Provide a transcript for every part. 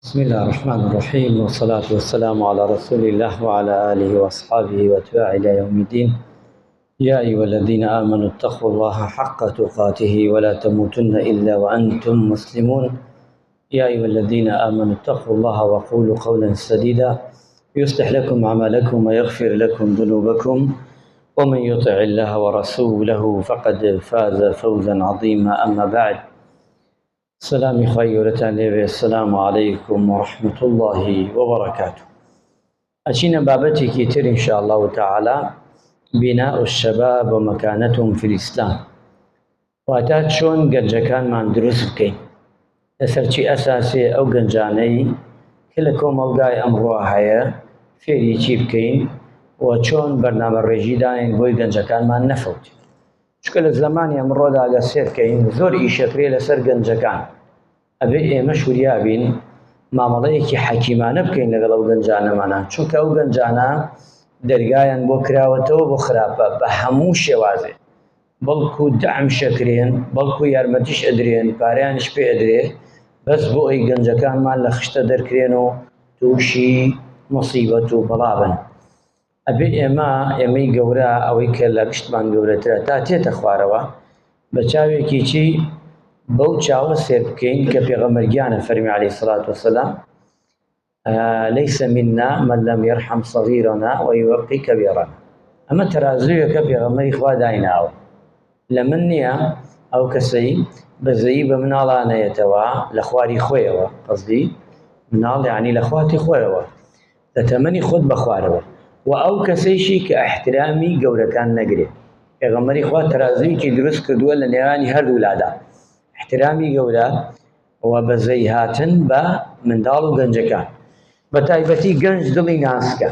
بسم الله الرحمن الرحيم، والصلاة والسلام على رسول الله وعلى آله وأصحابه وأتباعه إلى يوم الدين. يا أيها الذين آمنوا اتقوا الله حق تقاته ولا تموتن إلا وأنتم مسلمون. يا أيها الذين آمنوا اتقوا الله وقولوا قولا سديدا يصلح لكم أعمالكم ويغفر لكم ذنوبكم، ومن يطع الله ورسوله فقد فاز فوزا عظيما. أما بعد، سلامي خيرتان لي، السلام عليكم ورحمة الله وبركاته. أشينا بابتي كتير إن شاء الله تعالى بناء الشباب ومكانتهم في الإسلام، واتات شون گەنجەکان من دروست بکەین لەسەرچی ئەساسێ ئەو گەنجانەی کە لە کۆمەڵگای ئەمڕۆ هەیە فێری چی بکەین و چۆن بەرنامە ڕێژی دانین بۆی گەنجەکانمان نەفەوتێت. چونکە لە زمانی ئەمڕۆدا ئەگەر سێر بکەین زۆر ئیشەکرێ لەسەر گەنجەکان، ئەبێ ئێمەش وریابین مامەڵەیەکی حەکیمانە بکەین لەگەڵ ئەو گەنجانەمانە، چونکە ئەو گەنجانە دەرگایان بۆ کراوەتەوە بۆ خراپە بە هەموو شێوازێ، بەڵکو دەعم شەکرێن، بەڵکو یارمەتیش ئەدرێن، پارەیانش پێ ئەدرێ، بەس بۆ ئەوی گەنجەکانمان لە خشتە دەرکرێن و تووشی مصیبەت و بەڵا بن. ئەبێ ئێمەی گەورە ئەوەی کە لە گشتمان گەورەترە تا تێتە خوارەوە بە چاوێکی چی بەو چاوە سێر بکەین کە پێغەمبەرگیانە فەرمی عەلەیهی سەڵات وەسەلام لەیسە منا من لەم یەرحەم سەغیرەنا وەیوەقی کەبیرەنا. ئەمە تەرازوویەکە پێغەمبەری خوا دایناوە، لە من نییە ئەو کەسەی بەزەیی بە مناڵانەیەتەوە لە خواری خۆیەوە، قەزدی مناڵ یعنی لە خواتی خۆیەوە، لە تەمەنی خۆت بە خوارەوە، و ئەو کەسەیشی کە ئەحترامی گەورەکان نەگرێت. پێغەمبەری خوا تەرازوویەکی دروست کردووە لە نێوانی هەردوو لادا، احترامی گەورە و بەزەی هاتن بە منداڵ و گەنجەکان، بە تایبەتی گەنج دڵی ناسکە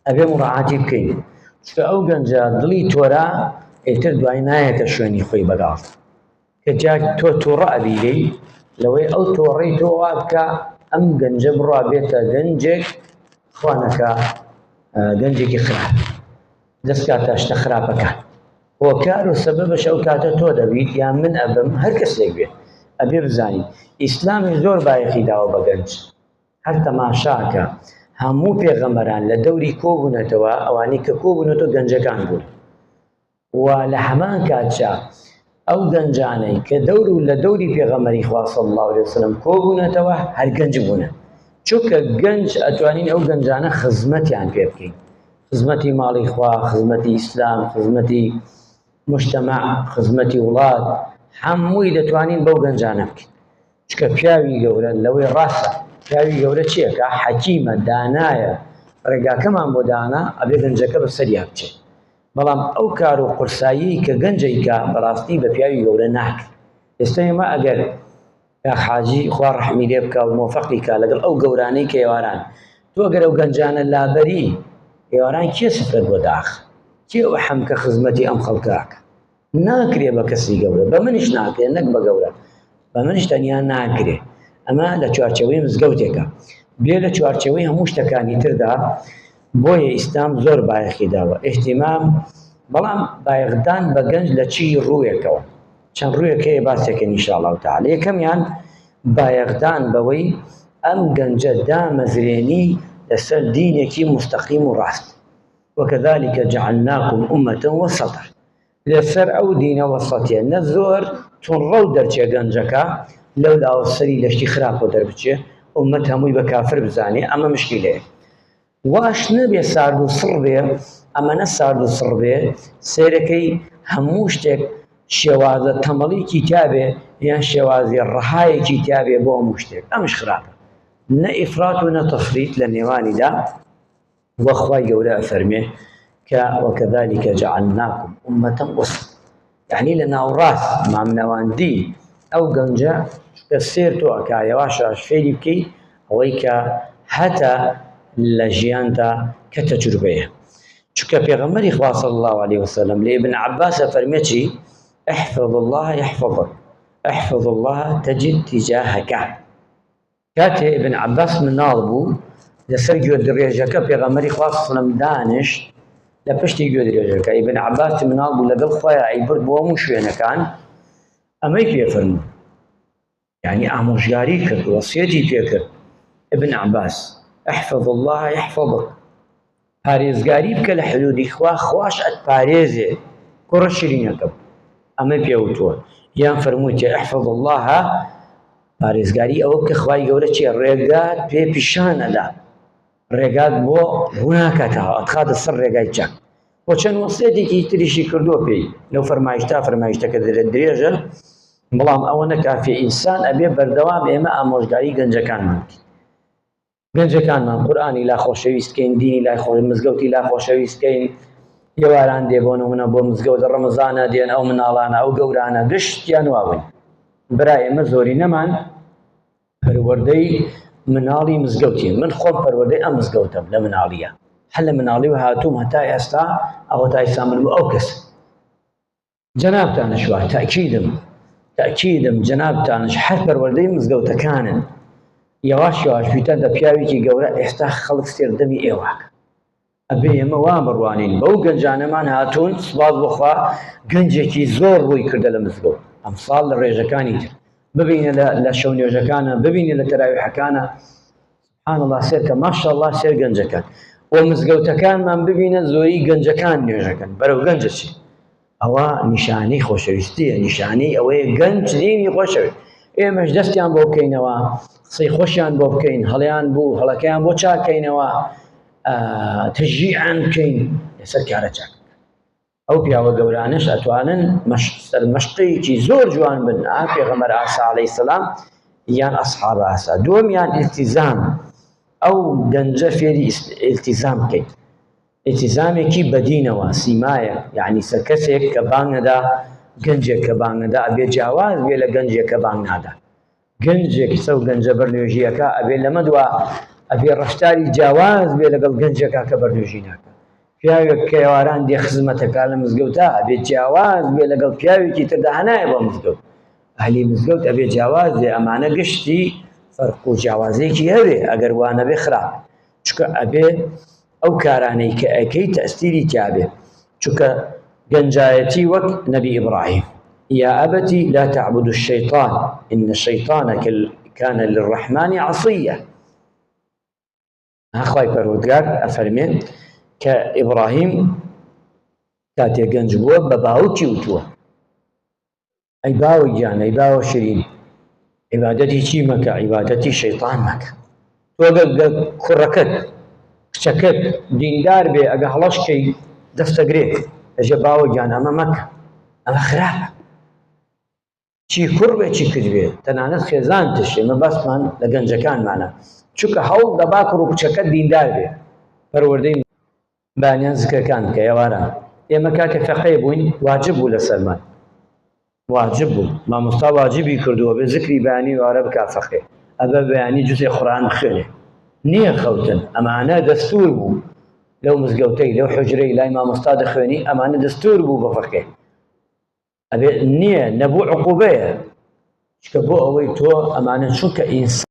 ئەبێ مڕاعاتی بکەین، چونکە ئەو گەنجە دڵی تۆرە ئیتر دوای نایەتە شوێنی خۆی بەگاڵ، کە جا تۆ تووڕە ئەبیرەی لەوەی ئەو تۆڕەی تۆ وا بکە ئەم گەنجە بڕوا بێتە گەنجێک خوانەکە گەنجێکی خراپ دەستکاتە شتە خراپەکان، هۆکار و سەبەبش ئەو کاتە تۆ دەبیت یان من ئەبم هەر کەسێک بێت. ئەبێ بزانین ئیسلامی زۆر بایەخی داوە بە گەنج، هەر تەماشاکە هەموو پێغەمبەران لە دەوری کۆبوونەتەوە، ئەوانەی کە کۆبوونەتەوە گەنجەکان بوون، و لە هەمان کاتچە ئەو گەنجانەی کە لە دەوری پێغەمبەری خوا صلی الله علیه وسلم کۆبوونەتەوە هەر گەنج بوونە، چونکە گەنج ئەتوانین ئەو گەنجانە خزمەتیان پێ بکەین، خزمەتی ماڵی خوا، خزمەتی ئیسلام، خزمەتی مجتەمع، خزمەتی وڵات، هەمووی دەتوانین بەو گەنجانە بکەین. چونکە پیاوی گەورە لەوەی ڕاستە، پیاوی گەورە چیەکە؟ حەکیمە، دانایە، ڕێگاکەمان بۆ دانا، ئەبێ گەنجەکە بەسەریا بچێت. بەڵام ئەو کار و قورسایی کە گەنجەیکە بەڕاستی بە پیاوی گەورە ناکرێت. ئێستا ئێمە ئەگەر حاجی خوا ڕەحمی لێ بکە و مۆفەقی کە لەگەڵ ئەو گەورانەی کە ئێواران، تۆ ئەگەر ئەو گەنجانە لابەری ئێواران کێ سفرەت بۆ داخ؟ کێ ئەو حەمکە خزمەتی ئەم خەڵکاکە؟ ناکرێ بە کەسی گەورە، بە منیش ناکرێ، نەک بە گەورە، بە منیش تەنیا ناکرێ. ئەمە لە چوارچەوەی مزگەوتێکە، بێ لە چوارچەوەی هەموو شتەکانی تردا. بۆیە ئیسلام زۆر بایەخی داوە ئیحتیمام، بەڵام بایەخدان بە گەنج لە چی ڕوویەکەوە؟ چەند ڕوویەک هەیە باسێکن ئینشاءالله تعالی. یەکەمیان بایەخدان بەوەی ئەم گەنجە دامەزرێنی لەسەر دینێکی مستەقیم و ڕاست، وكذلك جعلناكم أمة وسطا، لەسەر ئەو دینە وەسەطیە، نە زۆر تووڕە و دەرچێ گەنجەکە لەو لاوەسەری لەشتی خراپە دەربچێ، ئومەت هەمووی بە کافر بزانێ، ئەمە مشکیلەیە. واش نەبێ سارد و سڕ بێ، ئەمەنە سارد و سڕ بێ، سیرەکەی هەموو شتێک شێوازە تەمەڵێکی تیابێ یان شێوازی ڕەهایەکی تیابێ بۆ هەموو شتێک، ئەمش خراپە. نە ئیفرات و نە تەفریط لە نێوانیدا. وەخوای گەورە ئەفەرمێ کە وەکەذلك جعلناكم أمة وسطا، یعنی لە ناوڕاست مامنەواندی ئەو گەنجە کە سێر تۆ ئەکا یەواش یەواش فێری بکەی ئەوەی کە هەتا لە ژیاندا کە تەجروبەیە. چونکە پێغەمبەری خوا صلی الله علیه وسلم لە ئیبن عەباس ئەفەرمێ چی؟ احفظ الله يحفظك، احفظ الله تجد تجاهك. کاتێ ئیبن عەباس مناڵ بوو لەسەر گوێ درێژەکە پێغەمبەری خوا صلی الله علیه وسلم دانیشت لە پشتی گوێ درێژەکە. ئیبن عەباس مناڵ بوو لەگەڵ خۆیان ئەیبرد بۆ هەموو شوێنەکان، ئەمەی پێ فەرموو يعني ئامۆژگاری کرد وەسیەتی پێکرد ابن عباس احفظ الله يحفظك پارێزگاری بکە لە حدودی خوا خوش ئەتپارێزێ کوڕە شیرینەکەم ئەمە پێوتووە یان فەرموویتێ احفظ الله پارێزگاری ئەوە بکە خوای گەورە چێ ڕێگات پێ پیشانەدا ڕێگات بۆ ڕووناکاتەوە ئەتخاتە سەر ڕێگای چاک بۆ چەند وەسیەتێکی تریشی کردووە پێی لەو فەرمایشتەکە درێژە بەڵام ئەوە نەکافێ ئینسان ئەبێ بەردەوام ئێمە ئامۆژگاری گەنجەکانمان گەنجەکانمان قورئانی لا خۆشەویستکەین دینی لا مزگەوتی لا خۆشەویستکەین ئێواران دێ بۆ نمونە بۆ مزگەوت ڕەمەزانە دێن ئەو مناڵانە ئەو گەورانە گشتیان واون برای ئێمە زۆری نەمان پەروەردەی مناڵی مزگەوتی من خۆم پەروەردەی ئەم مزگەوتم لە مناڵیە هەر لە مناڵی و هاتووم هەتا ئێستا ئەوە تا ئێستا من ئەو کەس جەنابتانش وا تاکیدم جەنابتانش هەر پەروەردەی مزگەوتەکانن یەواش یەواش ویتەندە پیاوێکی گەورە ئێستا خەڵک سێردەمی ئێوەکە ئەبێ ئێمە وا بڕوانین بەو گەنجانەمان هاتوون سوپاس بخوا گەنجێکی زۆر ڕووی کردە لە مزگەوت ئەمساڵ لە ڕێژەکانی تر ببینە لە شەو نوێژەکانە ببینە لە تەراویحەکانە سبحان الله سێرکە ماشەڵڵا سێر گەنجەکان و مزگەوتەکانمان ببینە زۆری گەنجەکان نوێژەکەن بەرەو گەنجە چی ئەوە نیشانەی خۆشەویستیە نیشانەی ئەوەیە گەنج دینی خۆشەویست ئێمەش دەستیان بۆ بکەینەوە قسەی خۆشیان بۆ بکەین هەڵیان بوو هەڵەکەیان بۆ چاکەینەوە تشجیعان بکەین لەسەر کارە چاک ئەو پیاوە گەورانش ئەتوانن مەشقەیەکی زۆر جوان بن پێغەمبەر ئاسا عەلەیهی سەلام یان ئەسحاب ئاسا دووەمیان ئیلتیزام ئەو گەنجە فێری ئیلتیزام بکەین ئیلتیزامێکی بەدینەوە سیمایە یعنی سەر کەسێک کە بانگ نەدا گەنجێک کە بانگ نەدا ئەبێ جیاواز بێ لە گەنجێک کە بانگ نادا گەنجێک سەو گەنجە بەرنوێژیەکە ئەبێ لەمە دووە ئەبێ ڕەفتاری جیاواز بێ لەگەڵ گەنجێکا کە بەرنوێژی ناکە پیاوێک کە ئێواران دێ خزمەتەکە لە مزگەوتە ئەبێ جیاواز بێ لەگەڵ پیاوێکی تردا هەنایە بۆ مزگەوت ئەهلی مزگەوت ئەبێ جیاواز بێ ئەمانە گشتی فەرق و جیاوازەیەکی هەبێ ئەگەر وانە بێ خراپ چونکە ئەبێ ئەو کارانەی کە ئەکەی تەئسیری تیابێ چونکە گەنجایەتی وەک نەبی ئیبراهیم يا أبتي لا تعبد الشيطان إن الشيطان كان للرحمن عصيا هخواي پروردگار أفرمين كإبراهيم كاتي گنج بوه بباوكي وتوه أي باوي جان أي باو شرين عبادتي چي مكا عبادتي شيطان مكا توقع كركت كشكت ديندار بي أقا هلاش كي دفتقريك أجا باوي جان أما مكا أما خراب چی کوڕ بێ چی کرد بێ تەنانەت خێزان تش ئێمە باسمان لە گەنجەکانمانە چونکە هەوڵ دەبا کوڕ و کچەکەت دیندار بێ پەروەردەی بانیان زکرەکان بکە ئێواران ئێمە کاکە فەقێ بووین واجب بوو لەسەرمان واجب بوو مامۆستا واجبی کردووە بێ زکری بەیانی وارە بکا فەقێ ئەبە بەیانی جوزێ قورئان بخوێنێ نییە خەوتن ئەمانە دەستور بوو لەو مزگەوتەی لەو حوجرەی لای مامۆستا دەخوێنی ئەمانە دەستور بوو بە فەقێ نییە نەبوو عقوبەیە چکە بۆ ئەوەی تۆ ئەمانە چونکە ئینسان